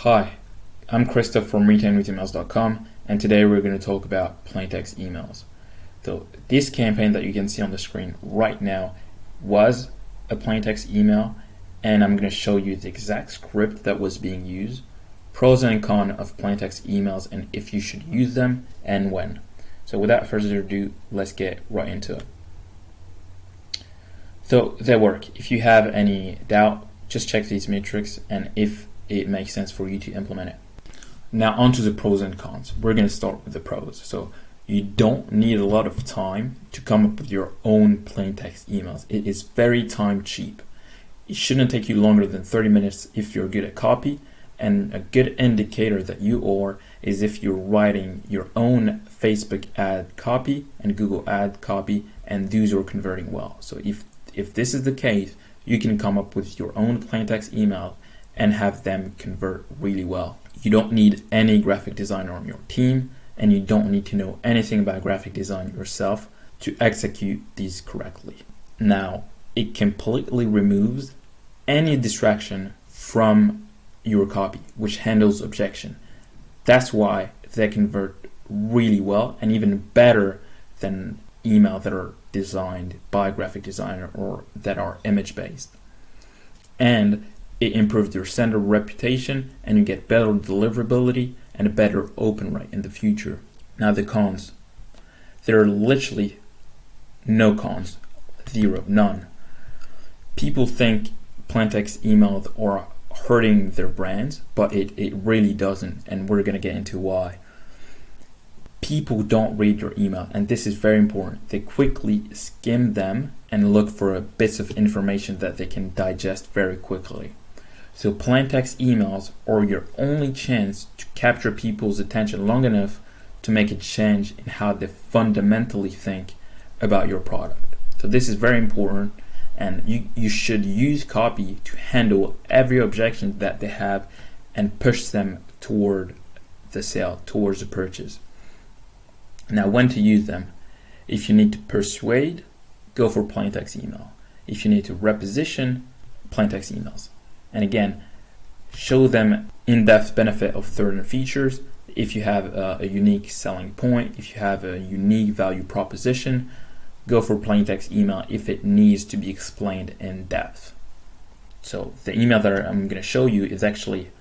Hi, I'm Christophe from retainwithemails.com, and today we're going to talk about plain text emails. So this campaign that you can see on the screen right now was a plain text email, and I'm going to show you the exact script that was being used, pros and cons of plain text emails, and if you should use them and when. So without further ado, let's get right into it. So they work. If you have any doubt, just check these metrics, and if it makes sense for you to implement it. Now onto the pros and cons. We're going to start with the pros. So you don't need a lot of time to come up with your own plain text emails. It is very time cheap. It shouldn't take you longer than 30 minutes if you're good at copy, and a good indicator that you are is if you're writing your own Facebook ad copy and Google ad copy and those are converting well. So if this is the case, you can come up with your own plain text email and have them convert really well. You don't need any graphic designer on your team, and you don't need to know anything about graphic design yourself to execute these correctly. Now, it completely removes any distraction from your copy, which handles objection. That's why they convert really well and even better than email that are designed by a graphic designer or that are image based. And it improves your sender reputation, and you get better deliverability and a better open rate in the future. Now the cons. There are literally no cons. Zero. None. People think plain text emails are hurting their brands, but it really doesn't, and we're going to get into why. People don't read your email, and this is very important. They quickly skim them and look for bits of information that they can digest very quickly. So plain text emails are your only chance to capture people's attention long enough to make a change in how they fundamentally think about your product. So this is very important, and you should use copy to handle every objection that they have and push them toward the sale, towards the purchase. Now, when to use them. If you need to persuade, go for plain text email. If you need to reposition, plain text emails. And again, show them in-depth benefit of certain features. If you have a unique selling point, if you have a unique value proposition, go for plain text email if it needs to be explained in depth. So the email that I'm going to show you is actually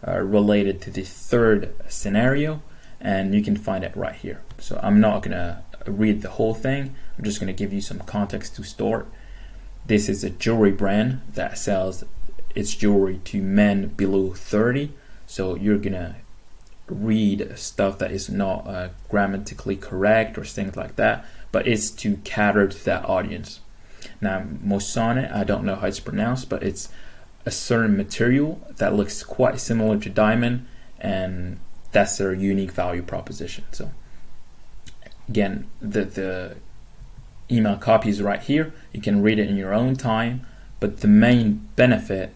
related to the third scenario, and you can find it right here. So I'm not going to read the whole thing. I'm just going to give you some context to start. This is a jewelry brand that sells its jewelry to men below 30. So you're going to read stuff that is not grammatically correct or things like that, but it's to cater to that audience. Now, Moissanite, I don't know how it's pronounced, but it's a certain material that looks quite similar to diamond, and that's their unique value proposition. So again, the email copy is right here. You can read it in your own time, but the main benefit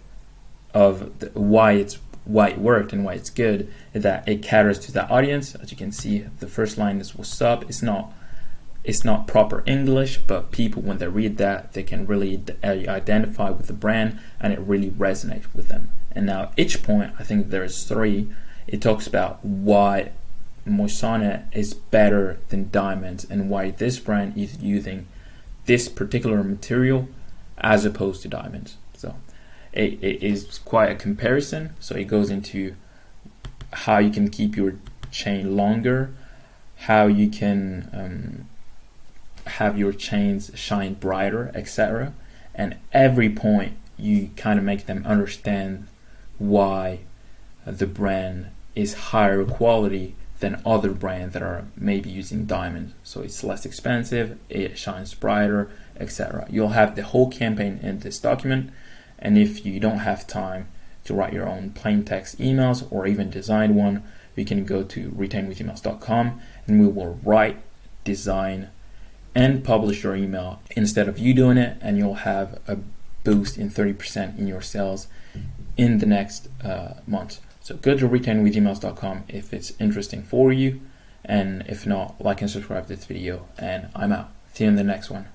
of why it worked and why it's good is that it caters to that audience. As you can see, the first line is "What's up?" It's not proper English, but people, when they read that, they can really identify with the brand, and it really resonates with them. And now each point, I think there's 3. It talks about why Moissanite is better than diamonds and why this brand is using this particular material as opposed to diamonds. So it is quite a comparison. So it goes into how you can keep your chain longer, how you can have your chains shine brighter, etc. And every point you kind of make them understand why the brand is higher quality than other brands that are maybe using diamonds. So it's less expensive, it shines brighter, etc. You'll have the whole campaign in this document, and if you don't have time to write your own plain text emails or even design one, you can go to retainwithemails.com and we will write, design, and publish your email instead of you doing it, and you'll have a boost in 30% in your sales in the next month. So go to retainwithemails.com if it's interesting for you, and if not, like and subscribe to this video, and I'm out. See you in the next one.